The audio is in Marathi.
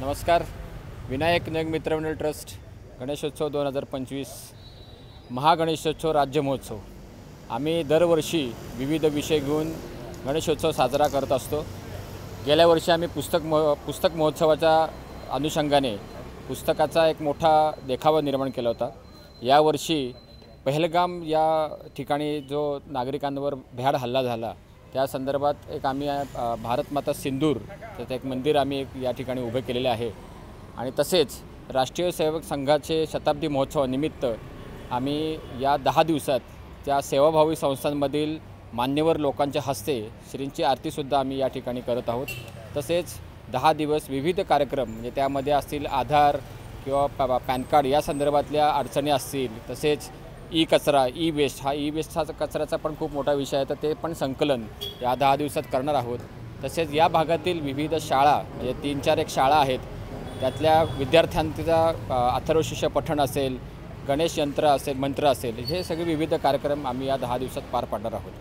नमस्कार. विनायक नग मित्रमंडळ ट्रस्ट गणेशोत्सव 2025 महागणेशोत्सव राज्य महोत्सव आम्ही दरवर्षी विविध विषय घेऊन गणेशोत्सव साजरा करत असतो. गेल्या वर्षी आम्ही पुस्तक महोत्सवाच्या अनुषंगाने पुस्तकाचा एक मोठा देखावा निर्माण केला होता. यावर्षी पहलगाम या ठिकाणी जो नागरिकांवर भ्याड हल्ला झाला त्या संदर्भात एक आम्ही भारत माता सिंदूर त्याचं एक मंदिर आम्ही या ठिकाणी उभे केलेले आहे. आणि तसेच राष्ट्रीय सेवक संघाचे शताब्दी महोत्सवानिमित्त आम्ही या 10 दिवसात त्या सेवाभावी संस्थांमधील मान्यवर लोकांच्या हस्ते श्रींची आरतीसुद्धा आम्ही या ठिकाणी करत आहोत. तसेच 10 दिवस विविध कार्यक्रम म्हणजे त्यामध्ये असतील आधार किंवा पॅन कार्ड या संदर्भातल्या अडचणी असतील. तसेच कचरा वेस्ट हा वेस्टचा कचऱ्याचा पण खूप मोठा विषय आहे, तर ते पण संकलन या 10 दिवसात करणार आहोत. तसेच या भागातील विविध शाळा म्हणजे 3-4 एक शाळा आहेत, त्यातल्या विद्यार्थ्यांचा अथर्वशीर्ष पठण असेल, गणेश यंत्र असेल, मंत्र असेल, हे सगळे विविध कार्यक्रम आम्ही या 10 दिवसात पार पाडणार आहोत.